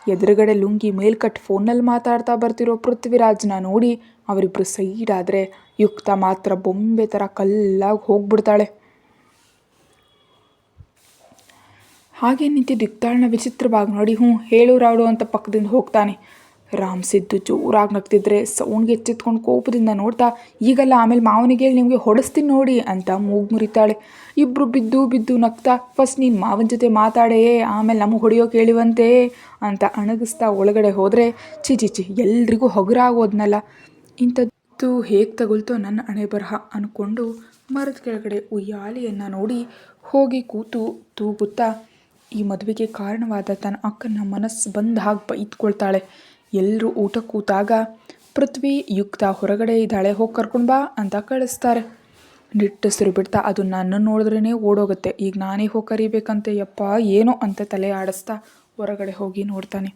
ಎದುರುಗಡೆ ಲುಂಗಿ ಮೇಲ್ಕಟ್ಟು ಫೋನಲ್ಲಿ ಮಾತಾಡ್ತಾ ಬರ್ತಿರೋ ಪೃಥ್ವಿರಾಜ್ನ ನೋಡಿ ಅವರಿಬ್ಬರು ಸೈಡಾದರೆ ಯುಕ್ತ ಮಾತ್ರ ಬೊಂಬೆ ಥರ ಕಲ್ಲಾಗಿ ಹೋಗ್ಬಿಡ್ತಾಳೆ. ಹಾಗೆ ನಿಂತಿದ್ದು ಯುಕ್ತಾಳನ್ನ ವಿಚಿತ್ರವಾಗಿ ನೋಡಿ, ಹ್ಞೂ ಹೇಳು ರಾಡು ಅಂತ ಪಕ್ಕದಿಂದ ಹೋಗ್ತಾನೆ. ರಾಮ್ ಸಿದ್ದು ಜೋರಾಗಿ ನಗ್ತಿದ್ರೆ ಸೌಂಡ್ಗೆ ಎಚ್ಚೆತ್ಕೊಂಡು ಕೋಪದಿಂದ ನೋಡ್ತಾ, ಈಗಲ್ಲ ಆಮೇಲೆ ಮಾವನಿಗೆ ಹೇಳಿ ನಿಮಗೆ ಹೊಡೆಸ್ತೀನಿ ನೋಡಿ ಅಂತ ಮೂಗು ಮುರಿತಾಳೆ. ಇಬ್ಬರು ಬಿದ್ದು ಬಿದ್ದು ನಗ್ತಾ, ಫಸ್ಟ್ ನೀನು ಮಾವನ ಜೊತೆ ಮಾತಾಡೇ ಆಮೇಲೆ ನಮಗೆ ಹೊಡೆಯೋಕೆ ಹೇಳಿವಂತೆ ಅಂತ ಅಣಗಿಸ್ತಾ ಒಳಗಡೆ ಹೋದರೆ, ಚಿಚಿಚಿ ಎಲ್ರಿಗೂ ಹೊಗರಾಗೋದ್ನಲ್ಲ, ಇಂಥದ್ದು ಹೇಗೆ ತಗೊಳ್ತೋ ನನ್ನ ಹಣೆ ಬರಹ ಅಂದ್ಕೊಂಡು ಮರದ ಕೆಳಗಡೆ ಉಯ್ಯಾಲೆಯನ್ನು ನೋಡಿ ಹೋಗಿ ಕೂತು ತೂಗುತ್ತಾ ಈ ಮದುವೆಗೆ ಕಾರಣವಾದ ತನ್ನ ಅಕ್ಕನ ಮನಸ್ಸು ಬಂದ ಹಾಗೆ ಬೈದ್ಕೊಳ್ತಾಳೆ. ಎಲ್ಲರೂ ಊಟ ಕೂತಾಗ ಪೃಥ್ವಿ ಯುಕ್ತ ಹೊರಗಡೆ ಇದ್ದಾಳೆ, ಹೋಗಿ ಕರ್ಕೊಂಡು ಬಾ ಅಂತ ಕಳಿಸ್ತಾರೆ. ನಿಟ್ಟುಸಿರು ಬಿಡ್ತಾ, ಅದು ನನ್ನ ನೋಡಿದ್ರೇ ಓಡೋಗುತ್ತೆ, ಈಗ ನಾನೇ ಹೋಗಿ ಕರಿಬೇಕಂತೆ ಯಪ್ಪ ಏನೋ ಅಂತ ತಲೆ ಆಡಿಸ್ತಾ ಹೊರಗಡೆ ಹೋಗಿ ನೋಡ್ತಾನೆ.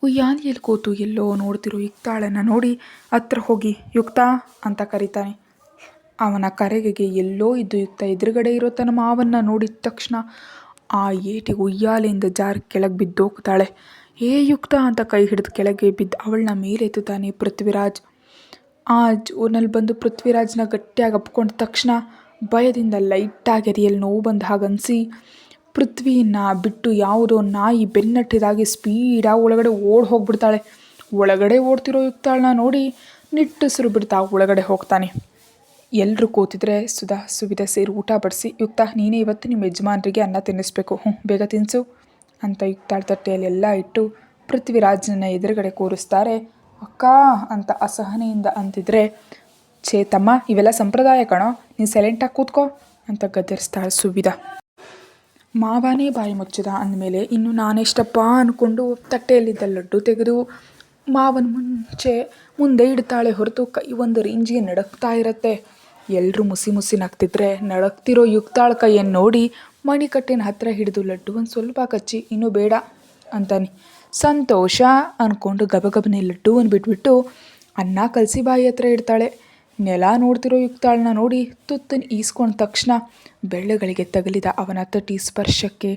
ಉಯ್ಯಾಲೆಯಲ್ಲಿ ಕೂತು ಎಲ್ಲೋ ನೋಡ್ತಿರೋ ಯುಕ್ತಾಳನ್ನು ನೋಡಿ ಹತ್ರ ಹೋಗಿ ಯುಕ್ತ ಅಂತ ಕರೀತಾನೆ. ಅವನ ಕರೆಗೆ ಎಲ್ಲೋ ಇದ್ದು ಯುಕ್ತ ಎದುರುಗಡೆ ಇರೋ ತನ್ನ ಮಾವನ್ನ ನೋಡಿದ ತಕ್ಷಣ ಆ ಏಟಿಗೆ ಉಯ್ಯಾಲೆಯಿಂದ ಜಾರಿ ಕೆಳಗೆ ಬಿದ್ದೋಗ್ತಾಳೆ. ಯುಕ್ತ ಅಂತ ಕೈ ಹಿಡಿದು ಕೆಳಗೆ ಬಿದ್ದು ಅವಳನ್ನ ಮೇಲೆತ್ತುತ್ತಾನೆ ಪೃಥ್ವಿರಾಜ್. ಆ ಜೋರ್ನಲ್ಲಿ ಬಂದು ಪೃಥ್ವಿರಾಜ್ನ ಗಟ್ಟಿಯಾಗಿ ಅಪ್ಕೊಂಡ ತಕ್ಷಣ ಭಯದಿಂದ ಲೈಟಾಗಿ ಎದೆಯಲ್ಲಿ ನೋವು ಬಂದ ಹಾಗನ್ನಿಸಿ ಪೃಥ್ವಿಯನ್ನ ಬಿಟ್ಟು ಯಾವುದೋ ನಾಯಿ ಬೆನ್ನಟ್ಟಿದಾಗಿ ಸ್ಪೀಡಾಗಿ ಒಳಗಡೆ ಓಡಿ ಹೋಗ್ಬಿಡ್ತಾಳೆ. ಒಳಗಡೆ ಓಡ್ತಿರೋ ಯುಕ್ತಾಳನ್ನ ನೋಡಿ ನಿಟ್ಟುಸಿರು ಬಿಡ್ತಾ ಒಳಗಡೆ ಹೋಗ್ತಾನೆ. ಎಲ್ಲರೂ ಕೂತಿದ್ರೆ ಸುಧಾ ಸುವಿಧ ಸೇರಿ ಊಟ ಬಡಿಸಿ, ಯುಕ್ತ ನೀನೇ ಇವತ್ತು ನಿಮ್ಮ ಯಜಮಾನರಿಗೆ ಅನ್ನ ತಿನ್ನಿಸ್ಬೇಕು, ಹ್ಞೂ ಬೇಗ ತಿನ್ನಿಸು ಅಂತ ಯುಕ್ತಾಳ ತಟ್ಟೆಯಲ್ಲಿ ಎಲ್ಲ ಇಟ್ಟು ಪೃಥ್ವಿರಾಜ್ನ ಎದುರುಗಡೆ ಕೂರಿಸ್ತಾರೆ. ಅಕ್ಕ ಅಂತ ಅಸಹನೆಯಿಂದ ಅಂತಿದ್ರೆ, ತಮ್ಮ ಇವೆಲ್ಲ ಸಂಪ್ರದಾಯ ಕಣೋ, ನೀನು ಸೈಲೆಂಟಾಗಿ ಕೂತ್ಕೋ ಅಂತ ಗದರಿಸ್ತಾಳೆ ಸುವಿಧ. ಮಾವನೇ ಬಾಯಿ ಮುಚ್ಚಿದ ಅಂದಮೇಲೆ ಇನ್ನು ನಾನೆಷ್ಟಪ್ಪ ಅಂದ್ಕೊಂಡು ತಟ್ಟೆಯಲ್ಲಿದ್ದ ಲಡ್ಡು ತೆಗೆದು ಮಾವನ ಮುಂದೆ ಇಡ್ತಾಳೆ. ಹೊರತು ಕೈ ಒಂದು ರೇಂಜಿಗೆ ನಡಕ್ತಾ ಇರುತ್ತೆ. ಎಲ್ಲರೂ ಮುಸಿ ಮುಸಿ ನಗ್ತಿದ್ರೆ ನಡಕ್ತಿರೋ ಯುಕ್ತಾಳ ಕೈಯನ್ನು ನೋಡಿ ಮಣಿಕಟ್ಟಿನ ಹತ್ರ ಹಿಡಿದು ಲಡ್ಡು ಒಂದು ಸ್ವಲ್ಪ ಕಚ್ಚಿ, ಇನ್ನೂ ಬೇಡ ಅಂತಾನೆ. ಸಂತೋಷ ಅಂದ್ಕೊಂಡು ಗಬಗಬನೆ ಲಡ್ಡುವನ್ನು ಬಿಟ್ಬಿಟ್ಟು ಅನ್ನ ಕಲಸಿ ಬಾಯಿ ಹತ್ರ ಇಡ್ತಾಳೆ. ನೆಲ ನೋಡ್ತಿರೋ ಯುಕ್ತಾಳನ್ನ ನೋಡಿ ತುತ್ತನ್ನು ಈಸ್ಕೊಂಡ ತಕ್ಷಣ ಬೆಳ್ಳೆಗಳಿಗೆ ತಗಲಿದ ಅವನ ತಟ್ಟಿ ಸ್ಪರ್ಶಕ್ಕೆ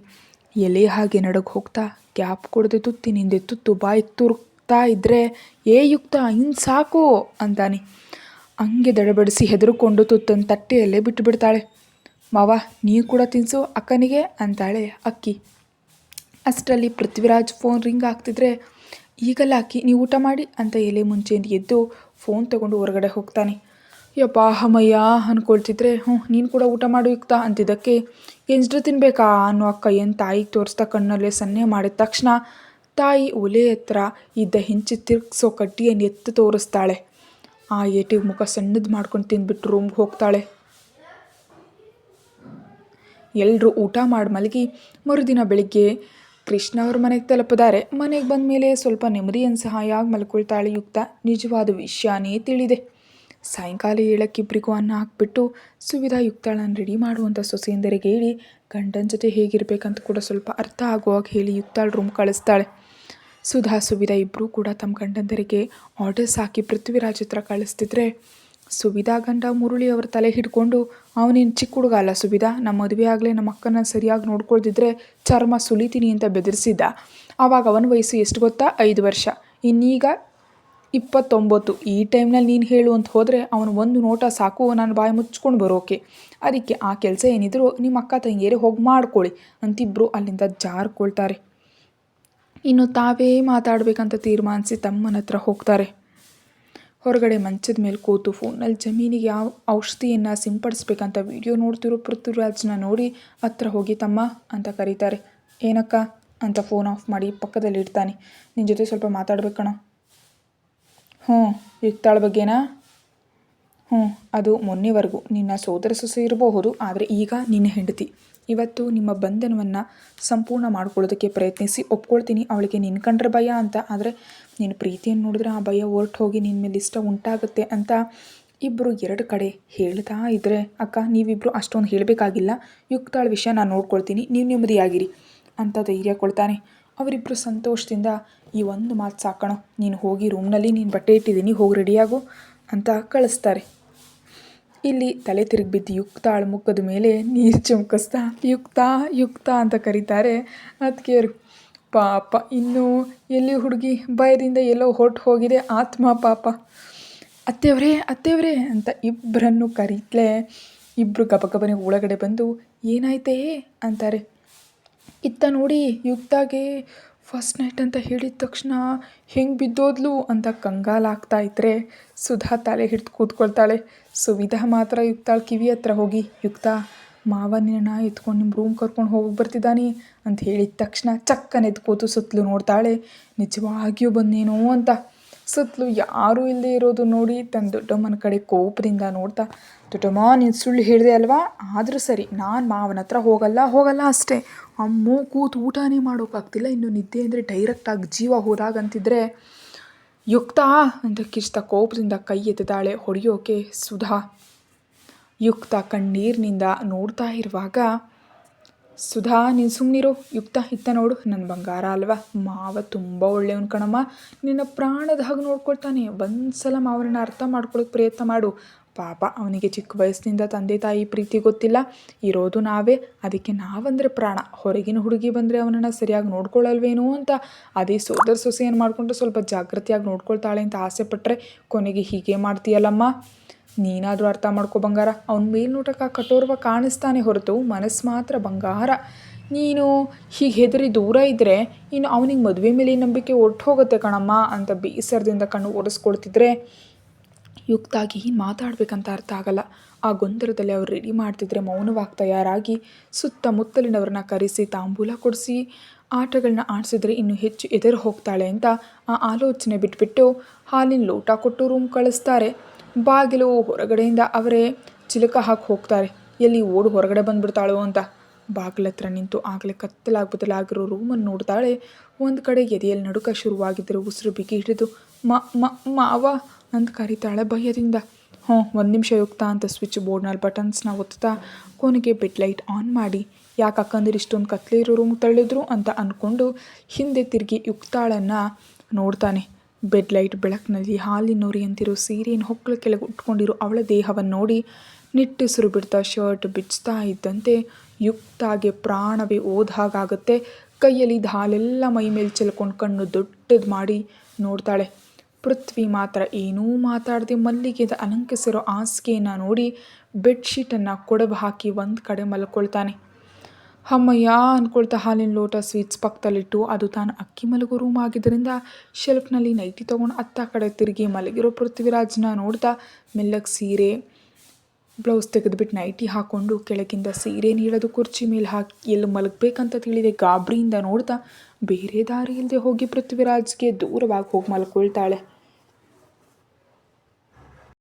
ಎಲೆ ಹಾಗೆ ನಡಗೆ ಹೋಗ್ತಾ ಗ್ಯಾಪ್ ಕೊಡದೆ ತುತ್ತಿನಿಂದೆ ತುತ್ತು ಬಾಯಿಗೆ ತುರುಕ್ತಾ ಇದ್ದರೆ, ಯುಕ್ತ ಇನ್ನು ಸಾಕು ಅಂತಾನೆ. ಹಂಗೆ ದಡಬಡಿಸಿ ಹೆದರ್ಕೊಂಡು ತುತ್ತನ್ನು ತಟ್ಟೆಯಲ್ಲೇ ಬಿಟ್ಟುಬಿಡ್ತಾಳೆ. ಮಾವ ನೀವು ಕೂಡ ತಿನ್ನಿಸು ಅಕ್ಕನಿಗೆ ಅಂತಾಳೆ ಅಕ್ಕಿ. ಅಷ್ಟರಲ್ಲಿ ಪೃಥ್ವಿರಾಜ್ ಫೋನ್ ರಿಂಗ್ ಆಗ್ತಿದ್ರೆ, ಈಗಲ್ಲ ಹಾಕಿ ನೀವು ಊಟ ಮಾಡಿ ಅಂತ ಎಲೆ ಮುಂಚೆ ಎದ್ದು ಫೋನ್ ತಗೊಂಡು ಹೊರಗಡೆ ಹೋಗ್ತಾನೆ. ಯಪ್ಪ ಅಮ್ಮಯ್ಯ ಅಂದ್ಕೊಳ್ತಿದ್ರೆ, ನೀನು ಕೂಡ ಊಟ ಮಾಡು ಯುಕ್ತ ಅಂತಿದ್ದಕ್ಕೆ, ಎಂಜ್ರು ತಿನ್ಬೇಕಾ ಅನ್ನೋ ಕೈಯನ್ನು ತಾಯಿಗೆ ತೋರಿಸ್ತಾ ಕಣ್ಣಲ್ಲೇ ಸನ್ನೆ ಮಾಡಿದ ತಕ್ಷಣ ತಾಯಿ ಒಲೆ ಹತ್ರ ಇದ್ದ ಹಿಂಚಿ ತಿರ್ಗಿಸೋ ಕಡ್ಡಿಯನ್ನು ಎತ್ತು ತೋರಿಸ್ತಾಳೆ. ಆ ಏಟಿಗೆ ಮುಖ ಸಣ್ಣದು ಮಾಡ್ಕೊಂಡು ತಿಂದ್ಬಿಟ್ಟು ರೂಮ್ಗೆ ಹೋಗ್ತಾಳೆ. ಎಲ್ಲರೂ ಊಟ ಮಾಡಿ ಮಲಗಿ ಮರುದಿನ ಬೆಳಿಗ್ಗೆ ಕೃಷ್ಣ ಅವ್ರ ಮನೆಗೆ ತಲುಪಿದ್ದಾರೆ. ಮನೆಗೆ ಬಂದ ಮೇಲೆ ಸ್ವಲ್ಪ ನೆಮ್ಮದಿಯನ್ನು ಸಹಾಯ ಮಲ್ಕೊಳ್ತಾಳೆ ಯುಕ್ತ. ನಿಜವಾದ ವಿಷಯನೇ ತಿಳಿದೆ. ಸಾಯಂಕಾಲ ಏಳಕ್ಕಿಬ್ಬರಿಗೂ ಅನ್ನ ಹಾಕ್ಬಿಟ್ಟು ಸುವಿಧಾ ಯುಕ್ತಾಳನ್ನು ರೆಡಿ ಮಾಡುವಂಥ ಸೊಸೆಯಂದರಿಗೆ ಹೇಳಿ ಗಂಡನ ಜೊತೆ ಹೇಗಿರ್ಬೇಕಂತ ಕೂಡ ಸ್ವಲ್ಪ ಅರ್ಥ ಆಗುವಾಗ ಹೇಳಿ ಯುಕ್ತಾಳ ರೂಮ್ ಕಳಿಸ್ತಾಳೆ. ಸುಧಾ ಸುವಿಧಾ ಇಬ್ಬರೂ ಕೂಡ ತಮ್ಮ ಗಂಡಂದರಿಗೆ ಆರ್ಡರ್ಸ್ ಹಾಕಿ ಪೃಥ್ವಿರಾಜ್ ಹತ್ರ ಕಳಿಸ್ತಿದ್ರೆ, ಸುವಿಧಾ ಗಂಡ ಮುರಳಿ ಅವ್ರ ತಲೆ ಹಿಡ್ಕೊಂಡು, ಅವನೇನು ಚಿಕ್ಕ ಹುಡುಗ ಅಲ್ಲ ಸುವಿಧಾ, ನಮ್ಮ ಮದುವೆ ಆಗಲೇ ನಮ್ಮ ಅಕ್ಕನ ಸರಿಯಾಗಿ ನೋಡ್ಕೊಳ್ದಿದ್ರೆ ಚರ್ಮ ಸುಲಿತೀನಿ ಅಂತ ಬೆದರಿಸಿದ್ದ. ಆವಾಗ ಅವನ ವಯಸ್ಸು ಎಷ್ಟು ಗೊತ್ತಾ? 5 ವರ್ಷ. ಇನ್ನೀಗ 29. ಈ ಟೈಮ್ನಲ್ಲಿ ನೀನು ಹೇಳು ಅಂತ ಹೋದರೆ ಅವನು ಒಂದು ನೋಟ ಸಾಕು ನಾನು ಬಾಯಿ ಮುಚ್ಕೊಂಡು ಬರೋಕೆ. ಅದಕ್ಕೆ ಆ ಕೆಲಸ ಏನಿದ್ರು ನಿಮ್ಮ ಅಕ್ಕ ತಂಗಿಯರೇ ಹೋಗಿ ಮಾಡ್ಕೊಳ್ಳಿ ಅಂತಿಬ್ಬರು ಅಲ್ಲಿಂದ ಜಾರ್ಕೊಳ್ತಾರೆ. ಇನ್ನು ತಾವೇ ಮಾತಾಡಬೇಕಂತ ತೀರ್ಮಾನಿಸಿ ತಮ್ಮನ ಹತ್ರ ಹೋಗ್ತಾರೆ. ಹೊರಗಡೆ ಮಂಚದ ಮೇಲೆ ಕೂತು ಫೋನಲ್ಲಿ ಜಮೀನಿಗೆ ಯಾವ ಔಷಧಿಯನ್ನು ಸಿಂಪಡಿಸ್ಬೇಕಂತ ವಿಡಿಯೋ ನೋಡ್ತಿರೋ ಪೃಥ್ವಿರಾಜ್ನ ನೋಡಿ ಹತ್ರ ಹೋಗಿ ತಮ್ಮ ಅಂತ ಕರೀತಾರೆ. ಏನಕ್ಕ ಅಂತ ಫೋನ್ ಆಫ್ ಮಾಡಿ ಪಕ್ಕದಲ್ಲಿ ಇಡ್ತಾನೆ. ನಿನ್ನ ಜೊತೆ ಸ್ವಲ್ಪ ಮಾತಾಡ್ಬೇಕು ಕಣೋ. ಯುಕ್ತಾಳ ಬಗ್ಗೆನಾ? ಅದು ಮೊನ್ನೆವರೆಗೂ ನಿನ್ನ ಸೋದರ ಸೊಸೆ ಇರಬಹುದು, ಆದರೆ ಈಗ ನಿನ್ನ ಹೆಂಡತಿ. ಇವತ್ತು ನಿಮ್ಮ ಬಂಧನವನ್ನು ಸಂಪೂರ್ಣ ಮಾಡ್ಕೊಳ್ಳೋದಕ್ಕೆ ಪ್ರಯತ್ನಿಸಿ ಒಪ್ಕೊಳ್ತೀನಿ. ಅವಳಿಗೆ ನಿನ್ನ ಕಂಡ್ರೆ ಭಯ ಅಂತ, ಆದರೆ ನಿನ್ನ ಪ್ರೀತಿಯನ್ನು ನೋಡಿದ್ರೆ ಆ ಭಯ ಹೊರಟು ಹೋಗಿ ನಿನ್ನ ಮೇಲೆ ಇಷ್ಟ ಉಂಟಾಗುತ್ತೆ ಅಂತ ಇಬ್ಬರು 2 ಕಡೆ ಹೇಳ್ತಾ ಇದ್ದರೆ, ಅಕ್ಕ ನೀವಿಬ್ಬರು ಅಷ್ಟೊಂದು ಹೇಳಬೇಕಾಗಿಲ್ಲ, ಯುಕ್ತಾಳ ವಿಷಯ ನಾನು ನೋಡ್ಕೊಳ್ತೀನಿ, ನೀವು ನೆಮ್ಮದಿಯಾಗಿರಿ ಅಂತ ಧೈರ್ಯ ಕೊಡ್ತಾನೆ. ಅವರಿಬ್ಬರು ಸಂತೋಷದಿಂದ ಈ ಒಂದು ಮಾತು ಸಾಕಣೋ, ನೀನು ಹೋಗಿ ರೂಮ್ನಲ್ಲಿ ನೀನು ಬಟ್ಟೆ ಇಟ್ಟಿದ್ದೀನಿ, ಹೋಗಿ ರೆಡಿಯಾಗು ಅಂತ ಕಳಿಸ್ತಾರೆ. ಇಲ್ಲಿ ತಲೆ ತಿರುಗಿ ಬಿದ್ದು ಯುಕ್ತಾಳ ಮುಖದ ಮೇಲೆ ನೀರು ಚುಮಕಿಸ್ತಾ ಯುಕ್ತ ಅಂತ ಕರೀತಾರೆ ಅದಕ್ಕೆಯವರು. ಪಾಪ ಇನ್ನೂ ಎಲ್ಲಿ ಹುಡುಗಿ ಭಯದಿಂದ ಎಲ್ಲೋ ಹೊರಟು ಹೋಗಿದೆ ಆತ್ಮ ಪಾಪ. ಅತ್ತೆಯವರೇ ಅಂತ ಇಬ್ಬರನ್ನು ಕರೀತ್ಲೆ ಇಬ್ಬರು ಗಬಗಬನೆ ಒಳಗಡೆ ಬಂದು ಏನಾಯ್ತೇ ಅಂತಾರೆ. ಇತ್ತ ನೋಡಿ ಯುಕ್ತಾಗೆ ಫಸ್ಟ್ ನೈಟ್ ಅಂತ ಹೇಳಿದ ತಕ್ಷಣ ಹೆಂಗೆ ಬಿದ್ದೋದ್ಲು ಅಂತ ಕಂಗಾಲಾಗ್ತಾ ಇದ್ದರೆ ಸುಧಾ ತಲೆ ಹಿಡಿದು ಕೂತ್ಕೊಳ್ತಾಳೆ. ಸುವಿಧಾ ಮಾತ್ರ ಯುಕ್ತಾಳ ಕಿವಿ ಹತ್ರ ಹೋಗಿ, ಯುಕ್ತ ಮಾವನನ್ನ ಎತ್ಕೊಂಡು ನಿಮ್ಮ ರೂಮ್ ಕರ್ಕೊಂಡು ಹೋಗಿ ಬರ್ತಿದ್ದಾನೆ ಅಂತ ಹೇಳಿದ ತಕ್ಷಣ ಚಕ್ಕನೆದ್ದು ಕೂತು ಸುತ್ತಲೂ ನೋಡ್ತಾಳೆ. ನಿಜವಾಗಿಯೂ ಬಂದೇನೋ ಅಂತ. ಸುತ್ತಲೂ ಯಾರೂ ಇಲ್ಲದೆ ಇರೋದು ನೋಡಿ ತನ್ನ ದೊಡ್ಡಮ್ಮನ ಕಡೆ ಕೋಪದಿಂದ ನೋಡ್ತಾ, ದೊಡ್ಡಮ್ಮ ನೀನು ಸುಳ್ಳು ಹೇಳಿದೆ ಅಲ್ವಾ, ಆದರೂ ಸರಿ ನಾನು ಮಾವನ ಹತ್ರ ಹೋಗಲ್ಲ ಅಷ್ಟೇ. ಅಮ್ಮೋ ಕೂತು ಊಟನೇ ಮಾಡೋಕ್ಕಾಗ್ತಿಲ್ಲ, ಇನ್ನು ನಿದ್ದೆ ಅಂದರೆ ಡೈರೆಕ್ಟಾಗಿ ಜೀವ ಹೋದಾಗಂತಿದ್ರೆ ಯುಕ್ತ ಅಂತ ಕಿರ್ಚ್ತಾ ಕೋಪದಿಂದ ಕೈ ಎತ್ತಿದಾಳೆ ಹೊಡೆಯೋಕೆ ಸುಧಾ. ಯುಕ್ತ ಕಣ್ಣೀರಿನಿಂದ ನೋಡ್ತಾ ಇರುವಾಗ, ಸುಧಾ ನೀನು ಸುಮ್ಮನಿರು, ಯುಕ್ತ ಇತ್ತ ನೋಡು ನನ್ನ ಬಂಗಾರ ಅಲ್ವಾ, ಮಾವ ತುಂಬ ಒಳ್ಳೆಯವನು ಕಣಮ್ಮ, ನಿನ್ನ ಪ್ರಾಣದ ಹಾಗೆ ನೋಡ್ಕೊಳ್ತಾನೆ, ಒಂದು ಸಲ ಮಾವನನ್ನು ಅರ್ಥ ಮಾಡ್ಕೊಳ್ಳೋಕೆ ಪ್ರಯತ್ನ ಮಾಡು. ಪಾಪ ಅವನಿಗೆ ಚಿಕ್ಕ ವಯಸ್ಸಿನಿಂದ ತಂದೆ ತಾಯಿ ಪ್ರೀತಿ ಗೊತ್ತಿಲ್ಲ, ಇರೋದು ನಾವೇ, ಅದಕ್ಕೆ ನಾವಂದರೆ ಪ್ರಾಣ, ಹೊರಗಿನ ಹುಡುಗಿ ಬಂದರೆ ಅವನನ್ನು ಸರಿಯಾಗಿ ನೋಡ್ಕೊಳ್ಳಲ್ವೇನೋ ಅಂತ ಅದೇ ಸೋದರ ಸೊಸೆಯನ್ನು ಮಾಡಿಕೊಂಡು ಸ್ವಲ್ಪ ಜಾಗೃತಿಯಾಗಿ ನೋಡ್ಕೊಳ್ತಾಳೆ ಅಂತ ಆಸೆ ಪಟ್ಟರೆ ಕೊನೆಗೆ ಹೀಗೆ ಮಾಡ್ತೀಯಲ್ಲಮ್ಮ. ನೀನಾದರೂ ಅರ್ಥ ಮಾಡ್ಕೊ ಬಂಗಾರ, ಅವನ ಮೇಲ್ನೋಟಕ್ಕೆ ಕಠೋರವ ಕಾಣಿಸ್ತಾನೆ ಹೊರತು ಮನಸ್ಸು ಮಾತ್ರ ಬಂಗಾರ. ನೀನು ಹೀಗೆ ಹೆದರಿ ದೂರ ಇದ್ದರೆ ಇನ್ನು ಅವನಿಗೆ ಮದುವೆ ಮೇಲೆ ನಂಬಿಕೆ ಹೊರ್ಟು ಹೋಗುತ್ತೆ ಕಣಮ್ಮ ಅಂತ ಬೇಸರದಿಂದ ಕಣ್ಣು ಒರೆಸ್ಕೊಳ್ತಿದ್ರೆ ಯುಕ್ತಾಗಿ ಮಾತಾಡಬೇಕಂತ ಅರ್ಥ ಆಗಲ್ಲ. ಆ ಗೊಂದಲದಲ್ಲಿ ಅವ್ರು ರೆಡಿ ಮಾಡ್ತಿದ್ರೆ ಮೌನವಾಗಿ ತಯಾರಾಗಿ ಸುತ್ತಮುತ್ತಲಿನವ್ರನ್ನ ಕರೆಸಿ ತಾಂಬೂಲ ಕೊಡಿಸಿ ಆಟಗಳನ್ನ ಆಡಿಸಿದ್ರೆ ಇನ್ನೂ ಹೆಚ್ಚು ಎದುರು ಹೋಗ್ತಾಳೆ ಅಂತ ಆ ಆಲೋಚನೆ ಬಿಟ್ಬಿಟ್ಟು ಹಾಲಿನ ಲೋಟ ಕೊಟ್ಟು ರೂಮ್ ಕಳಿಸ್ತಾರೆ. ಬಾಗಿಲು ಹೊರಗಡೆಯಿಂದ ಅವರೇ ಚಿಲಕ ಹಾಕಿ ಹೋಗ್ತಾರೆ, ಎಲ್ಲಿ ಓಡು ಹೊರಗಡೆ ಬಂದುಬಿಡ್ತಾಳೋ ಅಂತ. ಬಾಗಿಲ ಹತ್ರ ನಿಂತು ಆಗಲೇ ಕತ್ತಲಾಗಿರೋ ರೂಮನ್ನು ನೋಡ್ತಾಳೆ. ಒಂದು ಕಡೆ ಎದೆಯಲ್ಲಿ ನಡುಕ ಶುರುವಾಗಿದ್ದರೆ ಉಸಿರು ಬಿಗಿ ಹಿಡಿದು ಮಾವ ಅಂತ ಕರೀತಾಳೆ ಭಯದಿಂದ. 1 ನಿಮಿಷ ಯುಕ್ತ ಅಂತ ಸ್ವಿಚ್ ಬೋರ್ಡ್ನಲ್ಲಿ ಬಟನ್ಸ್ನ ಒತ್ತಾ ಕೊನೆಗೆ ಬೆಡ್ ಲೈಟ್ ಆನ್ ಮಾಡಿ ಯಾಕೆ ಅಕ್ಕಂದಿರು ಇಷ್ಟೊಂದು ಕತ್ಲೆ ಇರೋ ರೂಮ್ ತಳ್ಳಿದ್ರು ಅಂತ ಅಂದ್ಕೊಂಡು ಹಿಂದೆ ತಿರುಗಿ ಯುಕ್ತಾಳನ್ನು ನೋಡ್ತಾನೆ. ಬೆಡ್ ಲೈಟ್ ಬೆಳಕಿನಲ್ಲಿ ಹಾಲಿನ ನೊರಿ ಅಂತಿರೋ ಸೀರೆಯನ್ನು ಹೊಕ್ಕಳ ಕೆಳಗೆ ಉಟ್ಕೊಂಡಿರೋ ಅವಳ ದೇಹವನ್ನು ನೋಡಿ ನಿಟ್ಟುಸಿರು ಬಿಡ್ತಾ ಶರ್ಟ್ ಬಿಚ್ತಾ ಇದ್ದಂತೆ ಯುಕ್ತಾಗೆ ಪ್ರಾಣವೇ ಹೋದ ಹಾಗಾಗುತ್ತೆ. ಕೈಯಲ್ಲಿದ್ದ ಹಾಲೆಲ್ಲ ಮೈ ಮೇಲೆ ಚೆಲ್ಕೊಂಡು ಕಣ್ಣು ದೊಡ್ಡದು ಮಾಡಿ ನೋಡ್ತಾಳೆ. ಪೃಥ್ವಿ ಮಾತ್ರ ಏನೂ ಮಾತಾಡದೆ ಮಲ್ಲಿಗೆದ ಅಲಂಕರಿಸಿರೋ ಹಾಸಿಗೆಯನ್ನು ನೋಡಿ ಬೆಡ್ಶೀಟನ್ನು ಕೊಡಬು ಹಾಕಿ ಒಂದು ಕಡೆ ಮಲ್ಕೊಳ್ತಾನೆ. ಅಮ್ಮಯ್ಯ ಅಂದ್ಕೊಳ್ತಾ ಹಾಲಿನ ಲೋಟ ಸ್ವೀಟ್ಸ್ ಪಕ್ಕದಲ್ಲಿಟ್ಟು ಅದು ತಾನು ಅಕ್ಕಿ ಮಲಗೋ ರೂಮ್ ಆಗಿದ್ದರಿಂದ ಶೆಲ್ಫ್ನಲ್ಲಿ ನೈಟಿ ತೊಗೊಂಡು ಅತ್ತ ಕಡೆ ತಿರುಗಿ ಮಲಗಿರೋ ಪೃಥ್ವಿರಾಜ್ನ ನೋಡ್ತಾ ಮೆಲ್ಲಗೆ ಸೀರೆ ಬ್ಲೌಸ್ ತೆಗೆದುಬಿಟ್ಟು ನೈಟಿ ಹಾಕ್ಕೊಂಡು ಕೆಳಗಿಂದ ಸೀರೆ ನೀಡೋದು ಕುರ್ಚಿ ಮೇಲೆ ಹಾಕಿ ಎಲ್ಲಿ ಮಲಗಬೇಕಂತ ತಿಳಿದೆ ಗಾಬರಿಯಿಂದ ನೋಡ್ತಾ ಬೇರೆ ದಾರಿ ಇಲ್ಲದೆ ಹೋಗಿ ಪೃಥ್ವಿರಾಜ್ಗೆ ದೂರವಾಗಿ ಹೋಗಿ ಮಲ್ಕೊಳ್ತಾಳೆ.